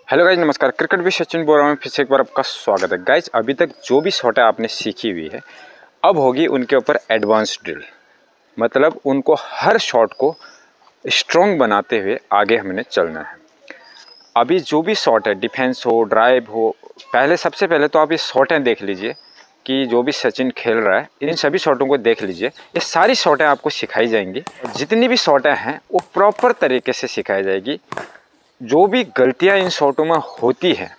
Hello guys, नमस्कार। Cricket भी सचिन बोल रहा हूँ, फिर से एक बार आपका स्वागत है। गाइज, अभी तक जो भी शॉटें आपने सीखी हुई है, अब होगी उनके ऊपर एडवांस ड्रिल। मतलब उनको हर शॉट को स्ट्रॉन्ग बनाते हुए आगे हमने चलना है। अभी जो भी शॉट है, डिफेंस हो, ड्राइव हो, सबसे पहले तो आप ये शॉटें देख लीजिए कि जो भी सचिन खेल रहा है, इन सभी शॉटों को देख लीजिए। ये सारी शॉटें आपको सिखाई जाएंगी। जितनी भी शॉटें हैं वो प्रॉपर तरीके से सिखाई जाएगी। जो भी गलतियां इन शॉटों में होती हैं,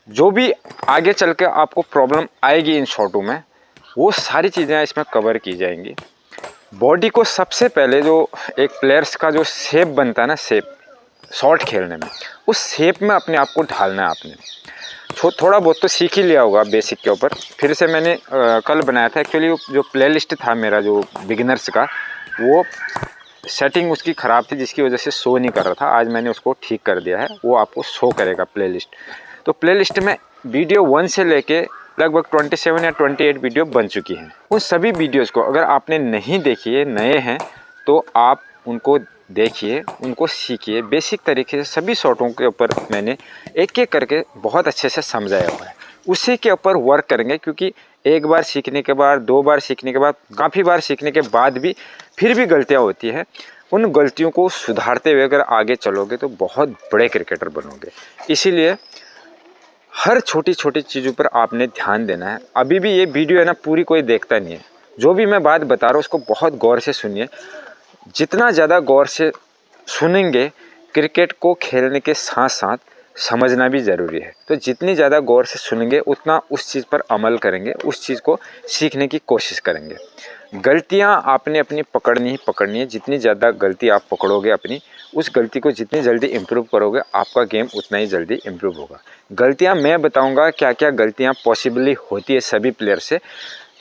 जो भी आगे चल के आपको प्रॉब्लम आएगी इन शॉटों में, वो सारी चीज़ें इसमें कवर की जाएंगी। बॉडी को सबसे पहले जो एक प्लेयर्स का जो शेप बनता है ना, शेप शॉट खेलने में, उस शेप में अपने आप को ढालना है आपने। थोड़ा बहुत तो सीख ही लिया होगा बेसिक के ऊपर। फिर से मैंने कल बनाया था। एक्चुअली जो प्लेलिस्ट था मेरा जो बिगिनर्स का, वो सेटिंग उसकी ख़राब थी, जिसकी वजह से शो नहीं कर रहा था। आज मैंने उसको ठीक कर दिया है, वो आपको शो करेगा प्लेलिस्ट। तो प्लेलिस्ट में वीडियो 1 से लेके लगभग 27 या 28 वीडियो बन चुकी हैं। उन सभी वीडियोज़ को अगर आपने नहीं देखी है, नए हैं, तो आप उनको देखिए, उनको सीखिए। बेसिक तरीके से सभी शॉटों के ऊपर मैंने एक एक करके बहुत अच्छे से समझाया हुआ है। उसी के ऊपर वर्क करेंगे, क्योंकि एक बार सीखने के बाद, 2 बार सीखने के बाद, काफ़ी बार सीखने के बाद भी फिर भी गलतियाँ होती हैं। उन गलतियों को सुधारते हुए अगर आगे चलोगे तो बहुत बड़े क्रिकेटर बनोगे। इसीलिए हर छोटी छोटी चीज़ों पर आपने ध्यान देना है। अभी भी ये वीडियो है ना, पूरी कोई देखता नहीं है। जो भी मैं बात बता रहा हूँ उसको बहुत गौर से सुनिए। जितना ज़्यादा गौर से सुनेंगे, क्रिकेट को खेलने के साथ साथ समझना भी ज़रूरी है। तो जितनी ज़्यादा गौर से सुनेंगे, उतना उस चीज़ पर अमल करेंगे, उस चीज़ को सीखने की कोशिश करेंगे। गलतियाँ आपने अपनी पकड़नी ही पकड़नी है। जितनी ज़्यादा गलती आप पकड़ोगे अपनी, उस गलती को जितनी जल्दी इम्प्रूव करोगे, आपका गेम उतना ही जल्दी इम्प्रूव होगा। गलतियाँ मैं बताऊँगा क्या क्या गलतियाँ पॉसिबली होती है सभी प्लेयर से,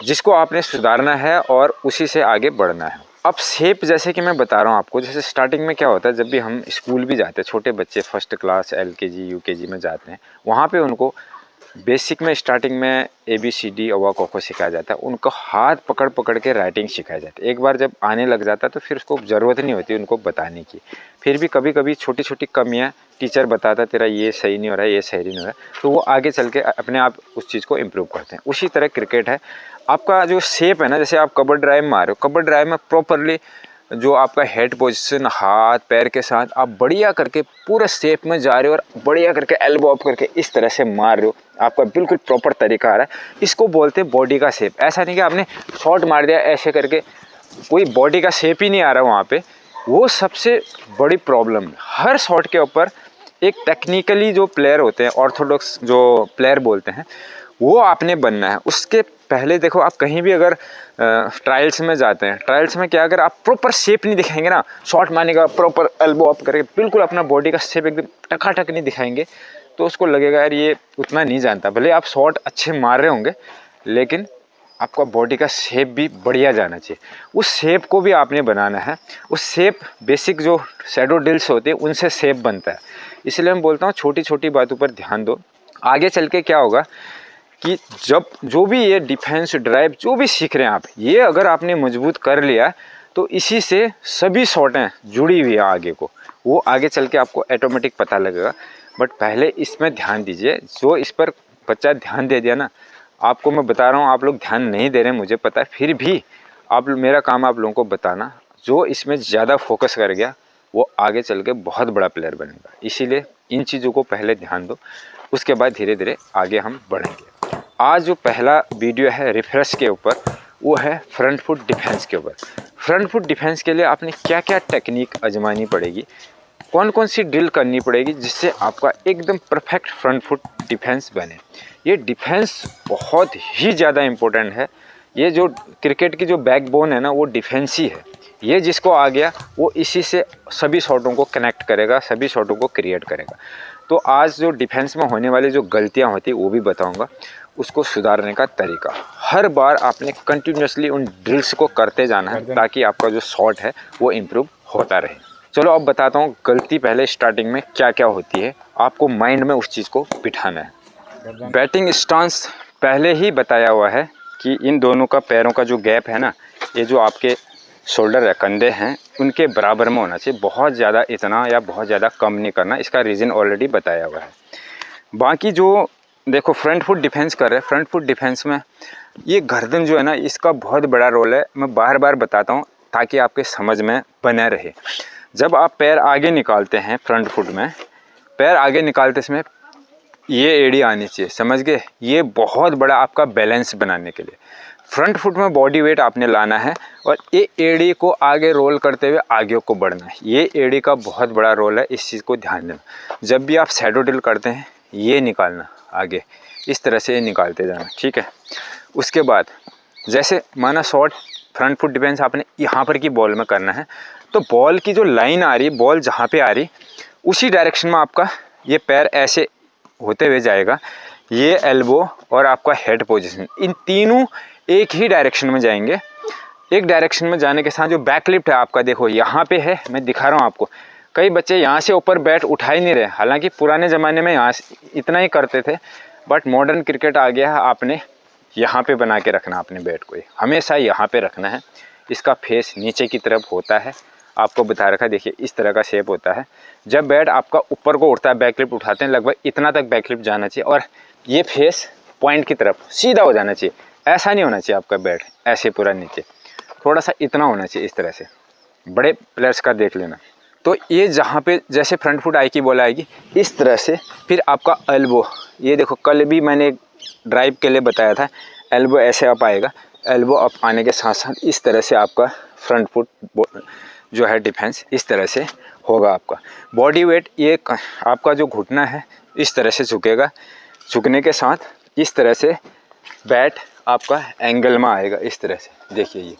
जिसको आपने सुधारना है और उसी से आगे बढ़ना है। अब शेप, जैसे कि मैं बता रहा हूँ आपको, जैसे स्टार्टिंग में क्या होता है, जब भी हम स्कूल भी जाते हैं, छोटे बच्चे फर्स्ट क्लास LKG UKG में जाते हैं, वहाँ पे उनको बेसिक में स्टार्टिंग में ABCD अ क ख सिखाया जाता है। उनको हाथ पकड़ पकड़ के राइटिंग सिखाई जाती है। एक बार जब आने लग जाता है तो फिर उसको ज़रूरत नहीं होती उनको बताने की। फिर भी कभी कभी छोटी छोटी कमियाँ टीचर बताता, तेरा ये सही नहीं हो रहा है, ये सही नहीं हो रहा है, तो वो आगे चल के अपने आप उस चीज़ को इम्प्रूव करते हैं। उसी तरह क्रिकेट है। आपका जो शेप है ना, जैसे आप कवर ड्राइव में आ रहे हो, कवर ड्राइव में प्रॉपरली जो आपका हेड पोजीशन, हाथ पैर के साथ आप बढ़िया करके पूरे शेप में जा रहे हो और बढ़िया करके एल्बो अप करके इस तरह से मार रहे हो, आपका बिल्कुल प्रॉपर तरीका आ रहा है। इसको बोलते हैं बॉडी का शेप। ऐसा नहीं कि आपने शॉट मार दिया ऐसे करके, कोई बॉडी का शेप ही नहीं आ रहा वहाँ पे। वो सबसे बड़ी प्रॉब्लम है। हर शॉट के ऊपर एक टेक्निकली जो प्लेयर होते हैं, ऑर्थोडॉक्स जो प्लेयर बोलते हैं, वो आपने बनना है। उसके पहले देखो, आप कहीं भी अगर ट्रायल्स में जाते हैं, ट्रायल्स में क्या, अगर आप प्रॉपर शेप नहीं दिखाएंगे ना, शॉट मारने का प्रॉपर एल्बो अप करके बिल्कुल अपना बॉडी का शेप एकदम टकाटक नहीं दिखाएंगे, तो उसको लगेगा यार ये उतना नहीं जानता। भले आप शॉट अच्छे मार रहे होंगे, लेकिन आपका बॉडी का शेप भी बढ़िया जाना चाहिए। उस शेप को भी आपने बनाना है। उस शेप, बेसिक जो शैडो ड्रिल्स होते हैं, उनसे शेप बनता है। इसलिए मैं बोलता हूँ छोटी छोटी बातों पर ध्यान दो। आगे चल के क्या होगा कि जब जो भी ये डिफेंस ड्राइव जो भी सीख रहे हैं आप, ये अगर आपने मजबूत कर लिया तो इसी से सभी शॉटें जुड़ी हुई है आगे को, वो आगे चल के आपको ऑटोमेटिक पता लगेगा। बट पहले इसमें ध्यान दीजिए। जो इस पर बच्चा ध्यान दे दिया ना, आपको मैं बता रहा हूँ, आप लोग ध्यान नहीं दे रहे हैं मुझे पता है, फिर भी आप, मेरा काम आप लोगों को बताना। जो इसमें ज़्यादा फोकस कर गया वो आगे चल के बहुत बड़ा प्लेयर बनेगा। इसीलिए इन चीज़ों को पहले ध्यान दो, उसके बाद धीरे धीरे आगे हम बढ़ेंगे। आज जो पहला वीडियो है रिफ्रेश के ऊपर, वो है फ्रंट फुट डिफेंस के ऊपर। फ्रंट फुट डिफेंस के लिए आपने क्या क्या टेक्निक आजमानी पड़ेगी, कौन कौन सी ड्रिल करनी पड़ेगी, जिससे आपका एकदम परफेक्ट फ्रंट फुट डिफेंस बने। ये डिफेंस बहुत ही ज़्यादा इम्पोर्टेंट है। ये जो क्रिकेट की जो बैकबोन है ना, वो डिफेंस ही है। ये जिसको आ गया वो इसी से सभी शॉटों को कनेक्ट करेगा, सभी शॉटों को क्रिएट करेगा। तो आज जो डिफेंस में होने वाली जो गलतियां होती है वो भी बताऊंगा, उसको सुधारने का तरीका। हर बार आपने कंटिन्यूसली उन ड्रिल्स को करते जाना है, ताकि आपका जो शॉट है वो इम्प्रूव होता रहे। चलो अब बताता हूँ गलती पहले स्टार्टिंग में क्या क्या होती है, आपको माइंड में उस चीज़ को बिठाना है। बैटिंग स्टांस पहले ही बताया हुआ है कि इन दोनों का पैरों का जो गैप है ना, ये जो आपके शोल्डर है, कंधे हैं, उनके बराबर में होना चाहिए, बहुत ज़्यादा इतना या बहुत ज़्यादा कम नहीं करना। इसका रीज़न ऑलरेडी बताया हुआ है। बाकी जो देखो फ्रंट फुट डिफेंस कर रहे हैं, फ्रंट फुट डिफेंस में ये गर्दन जो है ना, इसका बहुत बड़ा रोल है। मैं बार बार बताता हूँ ताकि आपके समझ में बना रहे। जब आप पैर आगे निकालते हैं फ्रंट फुट में, पैर आगे निकालते समय ये एड़ी आनी चाहिए, समझ गए। ये बहुत बड़ा आपका बैलेंस बनाने के लिए फ्रंट फुट में बॉडी वेट आपने लाना है और ये एड़ी को आगे रोल करते हुए आगे को बढ़ना है। ये एड़ी का बहुत बड़ा रोल है, इस चीज़ को ध्यान देना। जब भी आप शैडो ड्रिल करते हैं ये निकालना आगे, इस तरह से ये निकालते जाना, ठीक है। उसके बाद जैसे माना शॉर्ट फ्रंट फुट डिफेंस आपने यहाँ पर की बॉल में करना है, तो बॉल की जो लाइन आ रही, बॉल जहाँ पे आ रही उसी डायरेक्शन में आपका ये पैर ऐसे होते हुए जाएगा। ये एल्बो और आपका हेड पोजीशन, इन तीनों एक ही डायरेक्शन में जाएंगे। एक डायरेक्शन में जाने के साथ जो बैक लिफ्ट है आपका, देखो यहाँ पे है, मैं दिखा रहा हूँ आपको। कई बच्चे यहाँ से ऊपर बैट उठा ही नहीं रहे, हालांकि पुराने ज़माने में यहाँ इतना ही करते थे, बट मॉडर्न क्रिकेट आ गया है। आपने यहाँ पे बना के रखना, अपने बैट को हमेशा यहाँ पे रखना है। इसका फेस नीचे की तरफ होता है, आपको बता रखा है, देखिए इस तरह का शेप होता है। जब बैट आपका ऊपर को उठता है, बैकलिफ्ट उठाते हैं, लगभग इतना तक बैकलिफ्ट जाना चाहिए और ये फेस पॉइंट की तरफ सीधा हो जाना चाहिए। ऐसा नहीं होना चाहिए आपका बैट ऐसे पूरा नीचे, थोड़ा सा इतना होना चाहिए, इस तरह से। बड़े प्लेयर्स का देख लेना। तो ये जहाँ पे जैसे फ्रंट फुट आई की बॉल आएगी इस तरह से, फिर आपका एल्बो, ये देखो कल भी मैंने ड्राइव के लिए बताया था, एल्बो ऐसे अप आएगा। एल्बो अप आने के साथ साथ इस तरह से आपका फ्रंट फुट जो है डिफेंस इस तरह से होगा। आपका बॉडी वेट, ये आपका जो घुटना है इस तरह से झुकेगा, झुकने के साथ इस तरह से बैट आपका एंगल में आएगा, इस तरह से। देखिए ये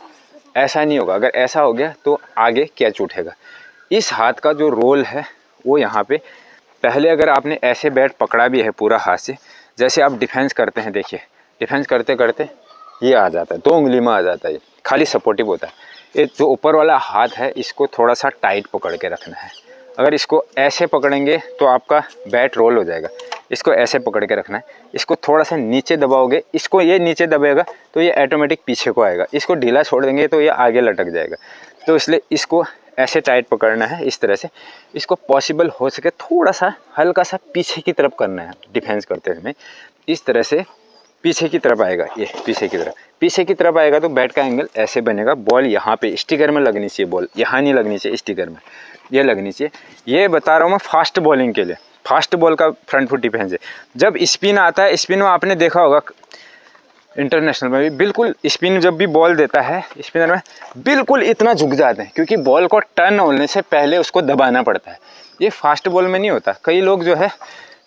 ऐसा नहीं होगा, अगर ऐसा हो गया तो आगे कैच उठेगा। इस हाथ का जो रोल है वो यहाँ पे, पहले अगर आपने ऐसे बैट पकड़ा भी है पूरा हाथ से, जैसे आप डिफेंस करते हैं, देखिए डिफेंस करते करते ये आ जाता है, 2 उंगली में आ जाता है, ये खाली सपोर्टिव होता है। ये जो ऊपर वाला हाथ है इसको थोड़ा सा टाइट पकड़ के रखना है। अगर इसको ऐसे पकड़ेंगे तो आपका बैट रोल हो जाएगा, इसको ऐसे पकड़ के रखना है। इसको थोड़ा सा नीचे दबाओगे, इसको ये नीचे दबाएगा तो ये ऑटोमेटिक पीछे को आएगा, इसको ढीला छोड़ देंगे तो ये आगे लटक जाएगा। तो इसलिए इसको ऐसे टाइट पकड़ना है इस तरह से। इसको पॉसिबल हो सके थोड़ा सा हल्का सा पीछे की तरफ करना है डिफेंस करते समय, इस तरह से पीछे की तरफ आएगा। ये पीछे की तरफ आएगा तो बैट का एंगल ऐसे बनेगा। बॉल यहाँ पे स्टिकर में लगनी चाहिए, बॉल यहाँ नहीं लगनी चाहिए, स्टिकर में ये लगनी चाहिए। ये बता रहा हूँ मैं फास्ट बॉलिंग के लिए, फास्ट बॉल का फ्रंट फुट डिफेंस है। जब स्पिन आता है, स्पिन में आपने देखा होगा इंटरनेशनल में भी, बिल्कुल स्पिन जब भी बॉल देता है स्पिनर में बिल्कुल इतना झुक जाते हैं, क्योंकि बॉल को टर्न होने से पहले उसको दबाना पड़ता है। ये फास्ट बॉल में नहीं होता। कई लोग जो है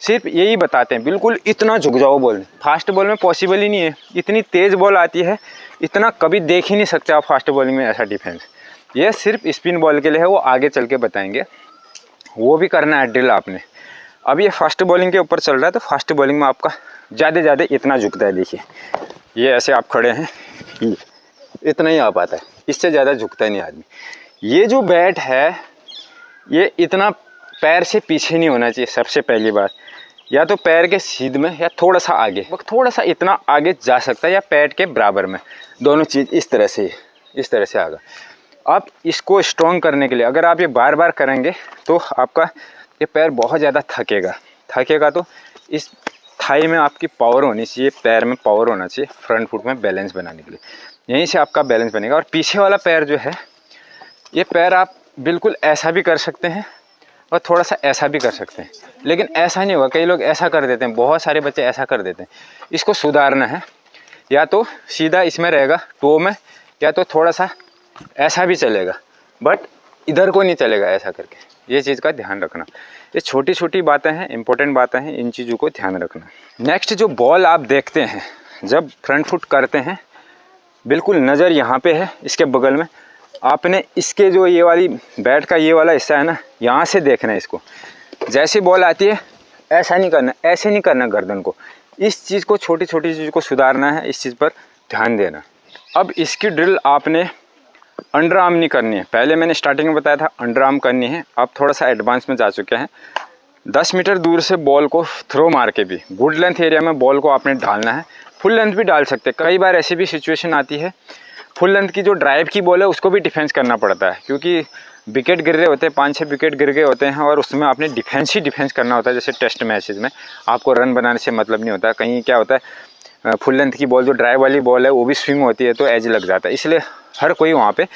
सिर्फ यही बताते हैं बिल्कुल इतना झुक जाओ बॉल, फास्ट बॉल में पॉसिबल ही नहीं है। इतनी तेज़ बॉल आती है, इतना कभी देख ही नहीं सकते आप फास्ट बॉलिंग में ऐसा डिफेंस। ये सिर्फ स्पिन बॉल के लिए है, वो आगे चल के बताएंगे, वो भी करना है ड्रिल आपने। अब ये फास्ट बॉलिंग के ऊपर चल रहा है, तो फास्ट बॉलिंग में आपका ज़्यादा इतना झुकता है। देखिए ये ऐसे आप खड़े हैं, इतना ही आ पाता है, इससे ज़्यादा झुकता ही नहीं आदमी। ये जो बैट है ये इतना पैर से पीछे नहीं होना चाहिए। सबसे पहली बात, या तो पैर के सीध में या थोड़ा सा आगे, थोड़ा सा इतना आगे जा सकता है, या पैर के बराबर में, दोनों चीज़ इस तरह से आगा। आप इसको स्ट्रॉन्ग करने के लिए अगर आप ये बार बार करेंगे तो आपका ये पैर बहुत ज़्यादा थकेगा तो इस थाई में आपकी पावर होनी चाहिए, पैर में पावर होना चाहिए फ्रंट फुट में बैलेंस बनाने के लिए। यहीं से आपका बैलेंस बनेगा। और पीछे वाला पैर जो है, ये पैर आप बिल्कुल ऐसा भी कर सकते हैं और थोड़ा सा ऐसा भी कर सकते हैं, लेकिन ऐसा नहीं होगा। कई लोग ऐसा कर देते हैं, बहुत सारे बच्चे ऐसा कर देते हैं। इसको सुधारना है, या तो सीधा इसमें रहेगा टो में, या तो थोड़ा सा ऐसा भी चलेगा, बट इधर को नहीं चलेगा ऐसा करके। ये चीज़ का ध्यान रखना। ये छोटी छोटी बातें हैं, इंपॉर्टेंट बातें हैं, इन चीज़ों को ध्यान रखना। नेक्स्ट जो बॉल आप देखते हैं जब फ्रंट फुट करते हैं, बिल्कुल नज़र यहाँ पे है, इसके बगल में आपने इसके जो ये वाली बैट का ये वाला हिस्सा है ना, यहाँ से देखना है इसको। जैसी बॉल आती है ऐसा नहीं करना, ऐसे नहीं करना गर्दन को। इस चीज़ को, छोटी छोटी चीज़ को सुधारना है, इस चीज़ पर ध्यान देना। अब इसकी ड्रिल आपने अंडर आर्म नहीं करनी है। पहले मैंने स्टार्टिंग में बताया था अंडर आर्म करनी है, आप थोड़ा सा एडवांस में जा चुके हैं। 10 मीटर दूर से बॉल को थ्रो मार के भी गुड लेंथ एरिया में बॉल को आपने डालना है। फुल लेंथ भी डाल सकते हैं। कई बार ऐसी भी सिचुएशन आती है फुल लेंथ की जो ड्राइव की बॉल है उसको भी डिफेंस करना पड़ता है, क्योंकि विकेट गिर रहे होते हैं, 5-6 विकेट गिर गए होते हैं और उसमें आपने डिफेंस ही डिफेंस करना होता है। जैसे टेस्ट मैचेस में आपको रन बनाने से मतलब नहीं होता, कहीं क्या होता है फुल लेंथ की बॉल जो ड्राइव वाली बॉल है वो भी स्विंग होती है तो एज लग जाता है, इसलिए हर कोई वहाँ पे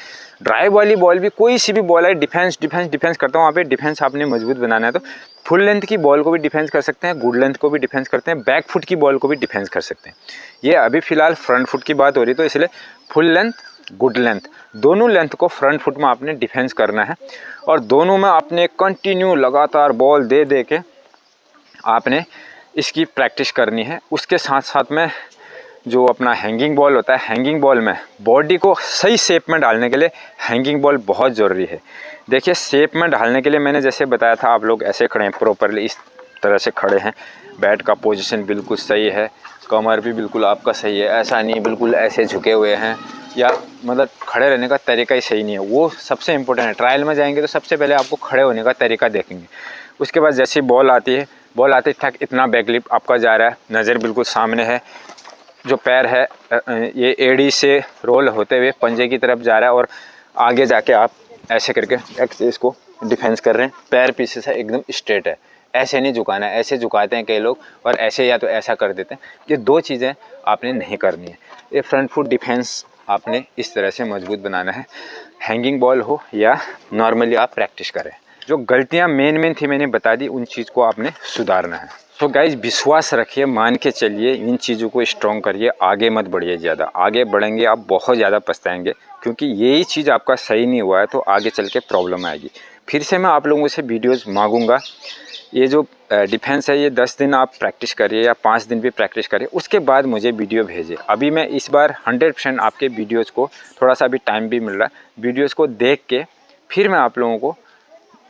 ड्राइव वाली बॉल भी, कोई सी भी बॉल है, डिफेंस डिफेंस डिफेंस करता हूँ। वहाँ पे डिफेंस आपने मजबूत बनाना है तो फुल लेंथ की बॉल को भी डिफेंस कर सकते हैं, गुड लेंथ को भी डिफेंस करते हैं, बैक फुट की बॉल को भी डिफेंस कर सकते हैं। ये अभी फिलहाल फ्रंट फुट की बात हो रही है तो इसलिए फुल लेंथ गुड लेंथ दोनों लेंथ को फ्रंट फुट में आपने डिफेंस करना है और दोनों में आपने कंटिन्यू लगातार बॉल दे दे के आपने इसकी प्रैक्टिस करनी है। उसके साथ साथ में जो अपना हैंगिंग बॉल होता है, हैंगिंग बॉल में बॉडी को सही शेप में डालने के लिए हैंगिंग बॉल बहुत ज़रूरी है। देखिए शेप में डालने के लिए मैंने जैसे बताया था, आप लोग ऐसे खड़े हैं, प्रॉपरली इस तरह से खड़े हैं, बैट का पोजीशन बिल्कुल सही है, कमर भी बिल्कुल आपका सही है, ऐसा नहीं बिल्कुल ऐसे झुके हुए हैं या मतलब खड़े रहने का तरीका ही सही नहीं है, वो सबसे इम्पोर्टेंट है। ट्रायल में जाएंगे तो सबसे पहले आपको खड़े होने का तरीका देखेंगे। उसके बाद जैसे बॉल आती है, बॉल आते तक इतना बैकलिप आपका जा रहा है, नज़र बिल्कुल सामने है, जो पैर है ये एड़ी से रोल होते हुए पंजे की तरफ जा रहा है और आगे जाके आप ऐसे करके इसको डिफेंस कर रहे हैं, पैर पीछे से एकदम स्ट्रेट है, ऐसे नहीं झुकाना है, ऐसे झुकाते हैं कई लोग और ऐसे या तो ऐसा कर देते हैं। ये दो चीज़ें आपने नहीं करनी है। ये फ्रंट फुट डिफेंस आपने इस तरह से मजबूत बनाना है, हैंगिंग बॉल हो या नॉर्मली आप प्रैक्टिस करें। जो गलतियाँ मेन थी मैंने बता दी, उन चीज़ को आपने सुधारना है। तो गाइज विश्वास रखिए, मान के चलिए, इन चीज़ों को स्ट्रॉन्ग करिए, आगे मत बढ़िए ज़्यादा। आगे बढ़ेंगे आप बहुत ज़्यादा पछताएंगे, क्योंकि यही चीज़ आपका सही नहीं हुआ है तो आगे चल के प्रॉब्लम आएगी। फिर से मैं आप लोगों से वीडियोस मांगूंगा। ये जो डिफेंस है ये 10 दिन आप प्रैक्टिस करिए या 5 दिन भी प्रैक्टिस करिए, उसके बाद मुझे वीडियो भेजिए। अभी मैं इस बार 100% आपके वीडियोज़ को, थोड़ा सा अभी टाइम भी मिल रहा है, वीडियोज़ को देख के फिर मैं आप लोगों को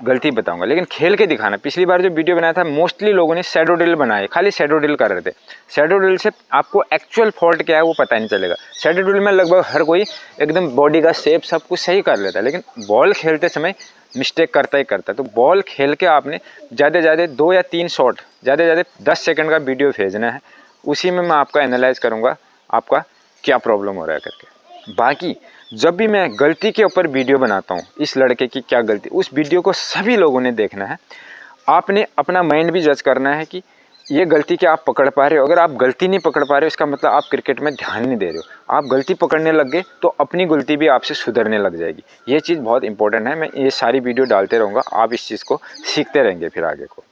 गलती बताऊंगा, लेकिन खेल के दिखाना। पिछली बार जो वीडियो बनाया था मोस्टली लोगों ने शैडो ड्रिल बनाए, खाली शैडो ड्रिल कर रहे थे। शैडो ड्रिल से आपको एक्चुअल फॉल्ट क्या है वो पता नहीं चलेगा। शैडो ड्रिल में लगभग हर कोई एकदम बॉडी का शेप सब कुछ सही कर लेता है, लेकिन बॉल खेलते समय मिस्टेक करता ही करता है। तो बॉल खेल के आपने ज़्यादा से ज़्यादा 2 या 3 शॉट, ज़्यादा से ज़्यादा 10 सेकंड का वीडियो भेजना है, उसी में मैं आपका एनालाइज करूँगा आपका क्या प्रॉब्लम हो रहा है करके। बाकी जब भी मैं गलती के ऊपर वीडियो बनाता हूँ, इस लड़के की क्या गलती, उस वीडियो को सभी लोगों ने देखना है। आपने अपना माइंड भी जज करना है कि ये गलती क्या आप पकड़ पा रहे हो। अगर आप गलती नहीं पकड़ पा रहे हो इसका मतलब आप क्रिकेट में ध्यान नहीं दे रहे हो। आप गलती पकड़ने लग गए तो अपनी गलती भी आपसे सुधरने लग जाएगी। ये चीज़ बहुत इंपॉर्टेंट है। मैं ये सारी वीडियो डालते रहूँगा, आप इस चीज़ को सीखते रहेंगे फिर आगे को।